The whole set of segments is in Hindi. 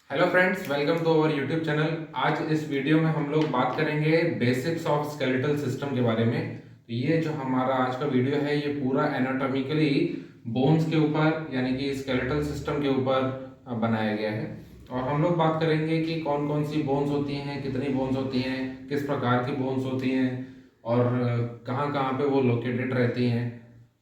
Hello friends, welcome to our YouTube channel. आज इस वीडियो में हम लोग बात करेंगे बेसिक्स ऑफ स्केलेटल सिस्टम के बारे में। तो ये जो हमारा आज का वीडियो है ये पूरा एनाटॉमिकली बोन्स के ऊपर यानी कि स्केलेटल सिस्टम के ऊपर बनाया गया है। और हम लोग बात करेंगे कि कौन कौन सी बोन्स होती हैं, कितनी बोन्स होती हैं, किस प्रकार की बोन्स होती हैं और कहाँ कहाँ पे वो लोकेटेड रहती हैं।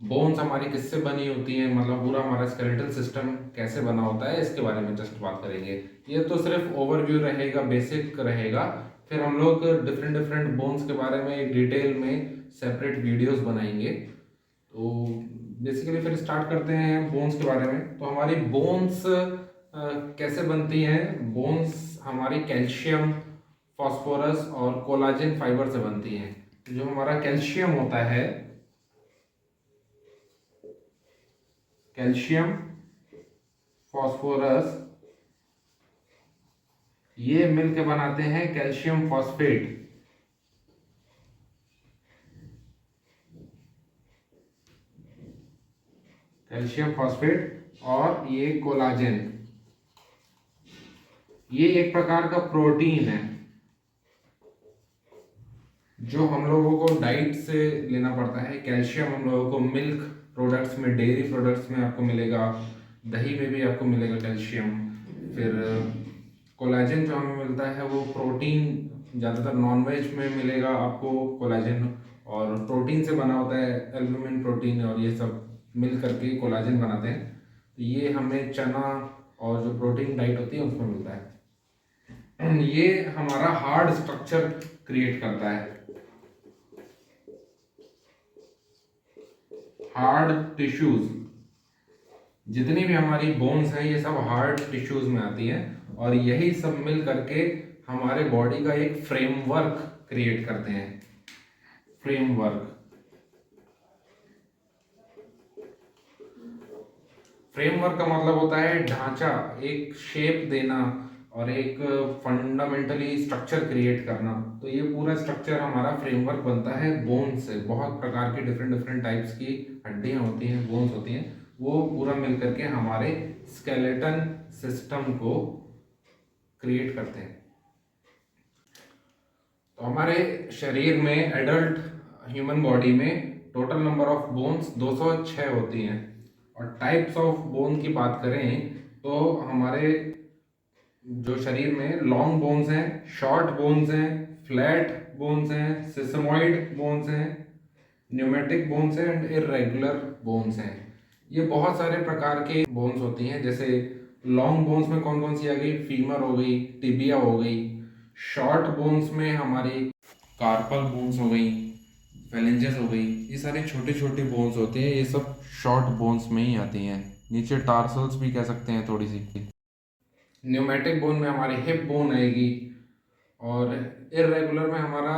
बोन्स हमारी किससे बनी होती हैं, मतलब पूरा हमारा स्केलेटल सिस्टम कैसे बना होता है, इसके बारे में जस्ट बात करेंगे। ये तो सिर्फ ओवरव्यू रहेगा, बेसिक रहेगा। फिर हम लोग डिफरेंट डिफरेंट बोन्स के बारे में डिटेल में सेपरेट वीडियोस बनाएंगे। तो बेसिकली फिर स्टार्ट करते हैं बोन्स के बारे में। तो हमारी बोन्स कैसे बनती हैं? बोन्स हमारी कैल्शियम, फास्फोरस और कोलाजन फाइबर से बनती हैं। जो हमारा कैल्शियम होता है, कैल्शियम, फास्फोरस, ये मिलकर बनाते हैं कैल्शियम फॉस्फेट। कैल्शियम फॉस्फेट और ये कोलाजन, ये एक प्रकार का प्रोटीन है जो हम लोगों को डाइट से लेना पड़ता है। कैल्शियम हम लोगों को मिल्क प्रोडक्ट्स में, डेयरी प्रोडक्ट्स में आपको मिलेगा, दही में भी आपको मिलेगा कैल्शियम। फिर कोलाजन जो हमें मिलता है वो प्रोटीन, ज़्यादातर नॉनवेज में मिलेगा आपको कोलाजन, और प्रोटीन से बना होता है, एल्बुमिन प्रोटीन और ये सब मिल करके कोलाजन बनाते हैं। तो ये हमें चना और जो प्रोटीन डाइट होती है उसमें मिलता है। ये हमारा हार्ड स्ट्रक्चर क्रिएट करता है, हार्ड टिश्यूज। जितनी भी हमारी बोन्स हैं ये सब हार्ड टिश्यूज में आती हैं, और यही सब मिल करके हमारे बॉडी का एक फ्रेमवर्क क्रिएट करते हैं। फ्रेमवर्क, फ्रेमवर्क का मतलब होता है ढांचा, एक शेप देना और एक फंडामेंटली स्ट्रक्चर क्रिएट करना। तो ये पूरा स्ट्रक्चर हमारा फ्रेमवर्क बनता है बोन से। बहुत प्रकार की डिफरेंट डिफरेंट टाइप्स की हड्डियां होती हैं, बोन्स होती हैं, वो पूरा मिल करके हमारे स्केलेटन सिस्टम को क्रिएट करते हैं। तो हमारे शरीर में, एडल्ट ह्यूमन बॉडी में टोटल नंबर ऑफ बोन्स 206 होती हैं। और टाइप्स ऑफ बोन की बात करें तो हमारे जो शरीर में लॉन्ग बोन्स हैं, शॉर्ट बोन्स हैं, फ्लैट बोन्स हैं, सिस्मोइड बोन्स हैं, न्यूमेटिक बोन्स हैं एंड इरेगुलर बोन्स हैं। ये बहुत सारे प्रकार के बोन्स होती हैं। जैसे लॉन्ग बोन्स में कौन कौन सी आ गई? फीमर हो गई, टिबिया हो गई। शॉर्ट बोन्स में हमारी कार्पल बोन्स हो गई, फेलेंजेस हो गई। ये सारे छोटे छोटे बोन्स होते हैं, ये सब शॉर्ट बोन्स में ही आती हैं। नीचे टार्सल्स भी कह सकते हैं थोड़ी सी। न्यूमेटिक बोन में हमारी हिप बोन आएगी, और इरेगुलर में हमारा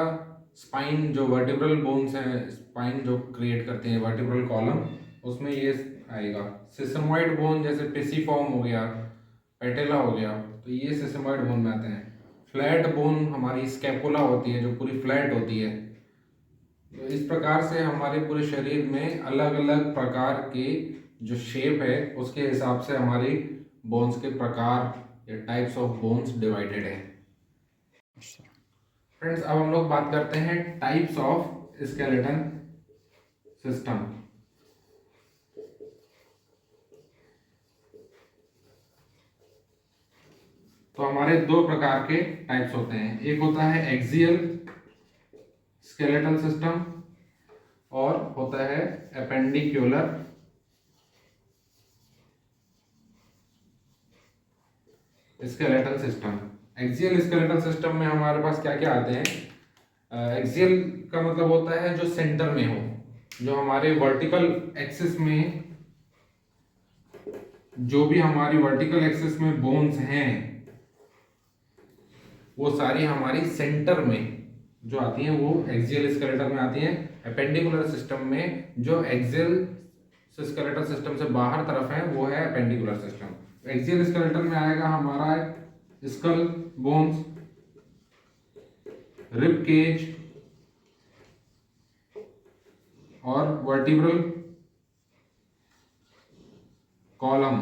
स्पाइन, जो वर्टिब्रल बोन्स हैं, स्पाइन जो क्रिएट करते हैं वर्टिब्रल कॉलम, उसमें ये आएगा। सिस्मोइड बोन जैसे पिसीफॉर्म हो गया, पेटेला हो गया, तो ये सिस्मोइड बोन में आते हैं। फ्लैट बोन हमारी स्कैपुला होती है जो पूरी फ्लैट होती है। तो इस प्रकार से हमारे पूरे शरीर में अलग अलग प्रकार के जो शेप है उसके हिसाब से हमारी बोन्स के प्रकार या टाइप्स ऑफ बोन्स डिवाइडेड है। फ्रेंड्स, अब हम लोग बात करते हैं टाइप्स ऑफ स्केलेटन सिस्टम। तो हमारे दो प्रकार के टाइप्स होते हैं। एक होता है एक्सियल स्केलेटल सिस्टम और होता है appendicular skeletal system. Axial skeletal system में हमारे पास क्या क्या आते हैं? एक्सियल का मतलब होता है जो सेंटर में हो, जो हमारे वर्टिकल एक्सिस में, जो भी हमारी वर्टिकल एक्सिस में बोन्स हैं वो सारी हमारी सेंटर में जो आती हैं वो एक्सियल स्केलेटल में आती हैं। एपेंडिकुलर सिस्टम में जो एक्सियल स्केलेटल सिस्टम से बाहर तरफ है वो है एपेंडिकुलर सिस्टम। एक्सियल स्केलेटल में आएगा हमारा स्कल बोन्स, रिब केज और वर्टिब्रल कॉलम।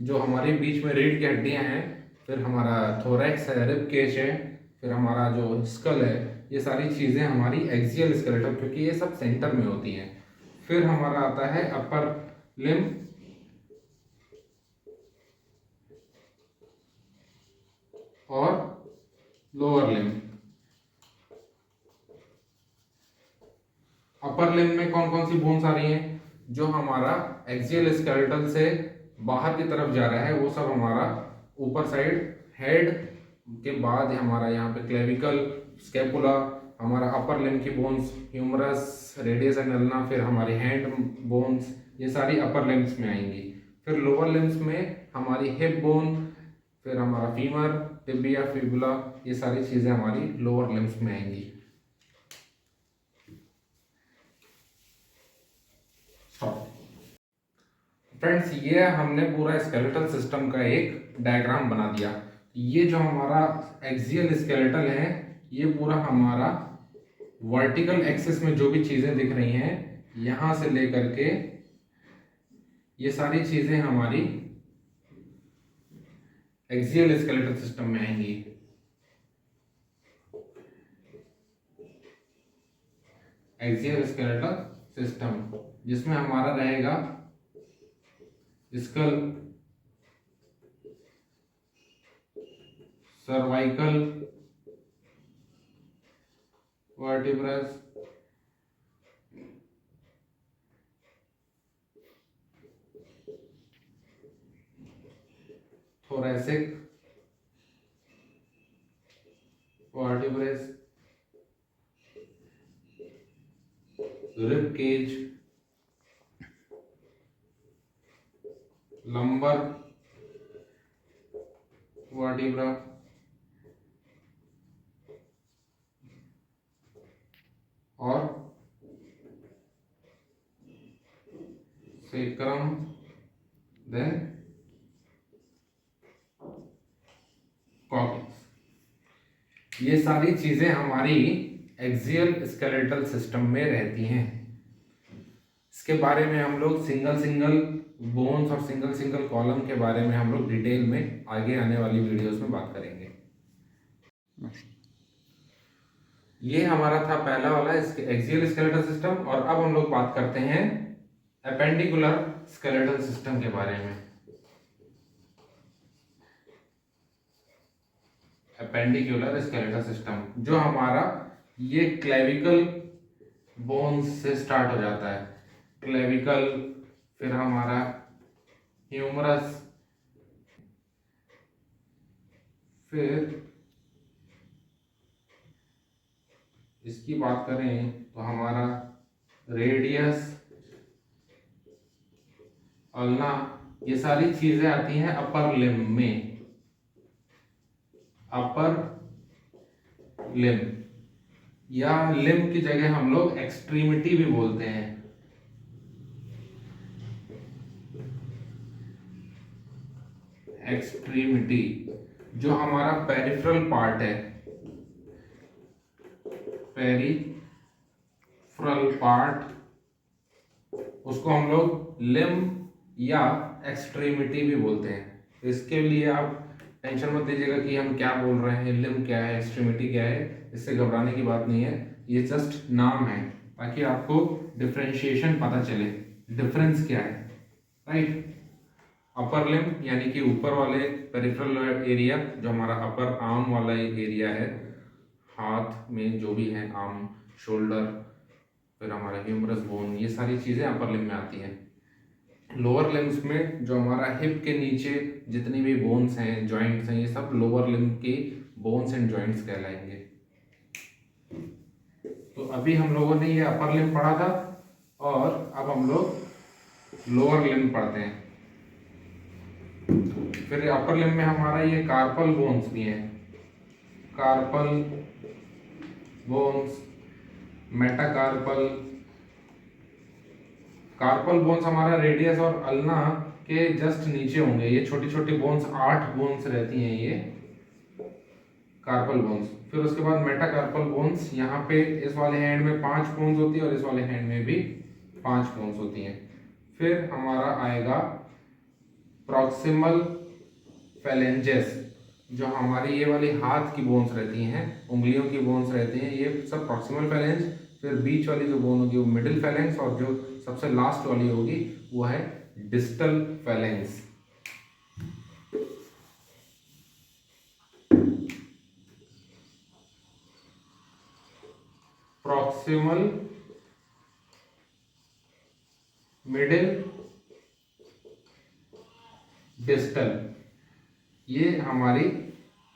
जो हमारे बीच में रीढ़ की हड्डियां हैं, फिर हमारा थोरैक्स है, रिब केज है, फिर हमारा जो स्कल है, ये सारी चीज़ें हमारी एक्सियल स्केलेटल, क्योंकि ये सब सेंटर में होती हैं। फिर हमारा आता है अपर लिम्ब और लोअर लिम्ब। अपर लिम्ब में कौन कौन सी बोन्स आ रही हैं? जो हमारा एक्सियल स्केलेटल से बाहर की तरफ जा रहा है वो सब हमारा ऊपर साइड हेड के बाद हमारा यहाँ पे क्लेविकल, स्कैपुला, हमारा अपर लिम्ब की bones, humerus, radius and ulna, फिर हमारी हैंड बोन्स, ये सारी अपर लिम्ब्स में आएंगी। फिर लोअर लिम्ब्स में हमारी हिप बोन, फिर हमारा फीमर, टिबिया, फिबुला, ये सारी चीज़ें हमारी लोअर लिम्ब्स में आएंगी। फ्रेंड्स, ये हमने पूरा स्केलेटल सिस्टम का एक डायग्राम बना दिया। ये जो हमारा एक्सियल स्केलेटल है, ये पूरा हमारा वर्टिकल एक्सिस में जो भी चीज़ें दिख रही हैं, यहाँ से लेकर के ये सारी चीज़ें हमारी एक्सियल स्केलेटल सिस्टम में आएंगी। एक्सियल स्केलेटल सिस्टम जिसमें हमारा रहेगा skull, cervical vertebrae, thoracic vertebrae, rib cage, lumbar vertebra, और सेक्रम, देन कॉर्टेक्स। ये सारी चीजें हमारी एक्सियल स्केलेटल सिस्टम में रहती हैं। इसके बारे में हम लोग सिंगल सिंगल बोन्स और सिंगल सिंगल कॉलम के बारे में हम लोग डिटेल में आगे आने वाली वीडियोस में बात करेंगे। ये हमारा था पहला वाला एक्सियल स्केलेटल सिस्टम, और अब हम लोग बात करते हैं एपेंडिकुलर स्केलेटल सिस्टम के बारे में। एपेंडिकुलर स्केलेटल सिस्टम जो हमारा ये क्लेविकल बोन्स से स्टार्ट हो जाता है। क्लेविकल, फिर हमारा ह्यूमरस, फिर इसकी बात करें तो हमारा रेडियस, अल्ना, ये सारी चीजें आती हैं अपर लिम्ब में। अपर लिम्ब या लिम्ब की जगह हम लोग एक्सट्रीमिटी भी बोलते हैं। एक्सट्रीमिटी जो हमारा पेरिफेरल पार्ट है, पेरिफेरल पार्ट, उसको हम लोग लिम्ब या एक्सट्रीमिटी भी बोलते हैं। इसके लिए आप टेंशन मत लीजिएगा कि हम क्या बोल रहे हैं, लिम्ब क्या है, एक्सट्रीमिटी क्या है, इससे घबराने की बात नहीं है। ये जस्ट नाम है ताकि आपको डिफरेंशिएशन पता चले, डिफरेंस क्या है, राइट। अपर लिम्ब यानी कि ऊपर वाले पेरिफेरल एरिया, जो हमारा अपर आर्म वाला एरिया है, हाथ में जो भी है, आर्म, शोल्डर, फिर हमारा ह्यूमरस बोन, ये सारी चीज़ें अपर लिम्ब में आती हैं। लोअर लिम्ब्स में जो हमारा हिप के नीचे जितनी भी बोन्स हैं, जॉइंट्स हैं, ये सब लोअर लिम्ब के बोन्स एंड जॉइंट्स कहलाएंगे। तो अभी हम लोगों ने ये अपर लिम्ब पढ़ा था, और अब हम लोग लोअर लिम्ब पढ़ते हैं। फिर अपर लिम्ब में हमारा ये कार्पल बोन्स भी हैं, carpel bones, metacarpal. Carpal bones हमारा रेडियस और अल्ना के जस्ट नीचे होंगे। ये छोटी छोटी बोन्स, 8 बोन्स रहती हैं ये कार्पल बोन्स। फिर उसके बाद मेटाकार्पल बोन्स, यहाँ पे इस वाले हैंड में 5 बोन्स होती है और इस वाले हैंड में भी 5 बोन्स होती हैं। फिर हमारा आएगा प्रॉक्सिमल फेलेंजेस, जो हमारी ये वाली हाथ की बोन्स रहती हैं, उंगलियों की बोन्स रहती हैं, ये सब प्रॉक्सिमल फेलेंज। फिर बीच वाली जो बोन होगी वो मिडिल फेलेंस, और जो सबसे लास्ट वाली होगी वो है डिस्टल फेलेंस। प्रॉक्सिमल, मिडिल, डिस्टल, ये हमारी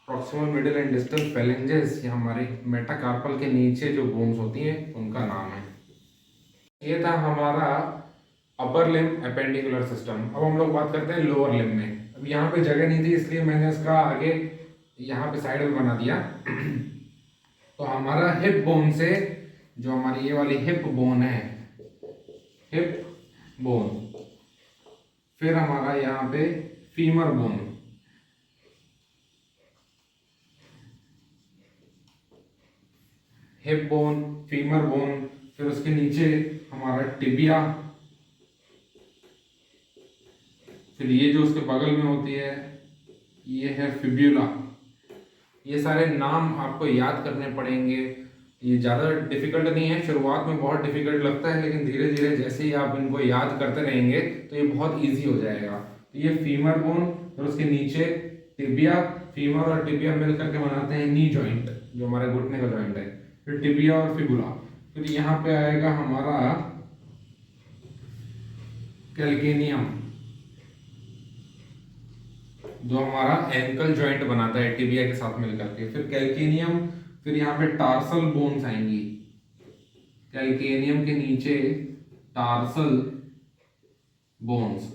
proximal, middle and distal phalanges, ये हमारे मेटाकार्पल के नीचे जो बोन्स होती हैं उनका नाम है। ये था हमारा अपर लिम एपेंडिकुलर सिस्टम। अब हम लोग बात करते हैं लोअर लिम में। अब यहाँ पे जगह नहीं थी इसलिए मैंने इसका आगे यहाँ पे साइड में बना दिया। तो हमारा हिप बोन से, जो हमारी ये वाली हिप बोन है, हिप बोन, फिर हमारा यहाँ पे femur bone, hip bone, femur bone, फिर उसके नीचे हमारा टिबिया, फिर ये जो उसके बगल में होती है ये है फिब्यूला। ये सारे नाम आपको याद करने पड़ेंगे। ये ज़्यादा डिफिकल्ट नहीं है, शुरुआत में बहुत डिफिकल्ट लगता है, लेकिन धीरे धीरे जैसे ही आप इनको याद करते रहेंगे तो ये बहुत इजी हो जाएगा। तो ये फीमर बोन, फिर उसके नीचे टिबिया, फीमर और टिबिया मिलकर के बनाते हैं नी जॉइंट, जो हमारे घुटने का जॉइंट है। फिर टिबिया और फिबुला, फिर यहाँ पे आएगा हमारा कैल्केनियम, जो हमारा एंकल जॉइंट बनाता है टिबिया के साथ मिलकर के। फिर कैल्केनियम, फिर यहाँ पे टार्सल बोन्स आएंगी, कैल्केनियम के नीचे टार्सल बोन्स,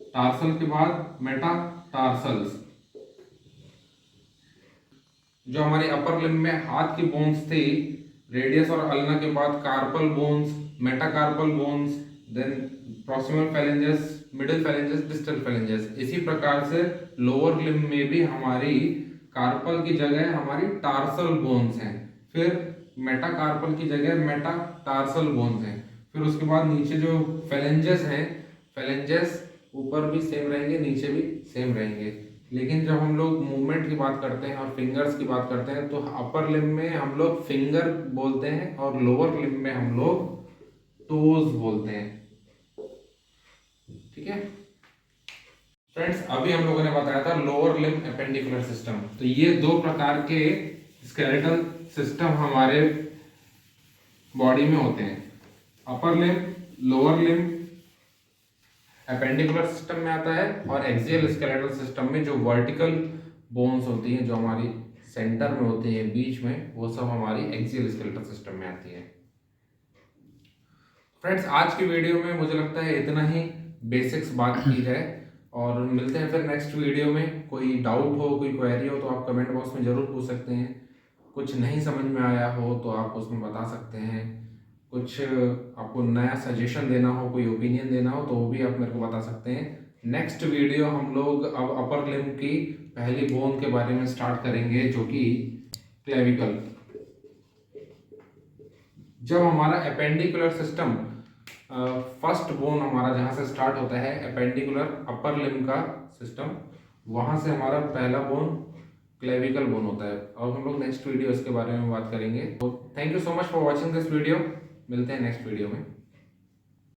टार्सल के बाद मेटाटार्सल्स। जो हमारे अपर लिम्ब में हाथ की बोन्स थी, रेडियस और अल्ना के बाद carpal bones, metacarpal bones, then proximal phalanges, middle phalanges, distal phalanges. इसी प्रकार से लोअर लिम्ब में भी हमारी कार्पल की जगह हमारी टार्सल बोन्स हैं, फिर मेटाकार्पल की जगह मेटाटार्सल बोन्स हैं। फिर उसके बाद नीचे जो फेलेंजेस हैं, फेलेंजेस ऊपर भी सेम रहेंगे, नीचे भी सेम रहेंगे। लेकिन जब हम लोग मूवमेंट की बात करते हैं और फिंगर्स की बात करते हैं तो अपर लिम्ब में हम लोग फिंगर बोलते हैं और लोअर लिम्ब में हम लोग टोज बोलते हैं। ठीक है फ्रेंड्स, अभी हम लोगों ने बताया था लोअर लिम्ब एपेंडिकुलर सिस्टम। तो ये दो प्रकार के स्केलेटल सिस्टम हमारे बॉडी में होते हैं, upper limb, lower limb appendicular system में आता है, और एक्सियल स्केलेटल सिस्टम में जो वर्टिकल बोन्स होती हैं, जो हमारी सेंटर में होती है, बीच में, वो सब हमारी एक्सियल स्केलेटल सिस्टम में आती है। फ्रेंड्स, आज की वीडियो में मुझे लगता है इतना ही बेसिक्स बात की जाए, और मिलते हैं फिर नेक्स्ट वीडियो में। कोई डाउट हो, कोई क्वेरी हो तो आप कमेंट बॉक्स में ज़रूर पूछ सकते हैं। कुछ नहीं समझ में आया हो तो आप उसमें बता सकते हैं। कुछ आपको नया सजेशन देना हो, कोई ओपिनियन देना हो तो वो भी आप मेरे को बता सकते हैं। नेक्स्ट वीडियो हम लोग अब अपर लिम्ब की पहली बोन के बारे में स्टार्ट करेंगे, जो कि क्लेविकल। जब हमारा एपेंडिकुलर सिस्टम, फर्स्ट बोन हमारा जहाँ से स्टार्ट होता है, एपेंडिकुलर अपर लिम्ब का सिस्टम, वहाँ से हमारा पहला बोन क्लेविकल बोन होता है। और हम लोग नेक्स्ट वीडियो इसके बारे में बात करेंगे। तो thank you so much for watching this video. मिलते हैं नेक्स्ट वीडियो में।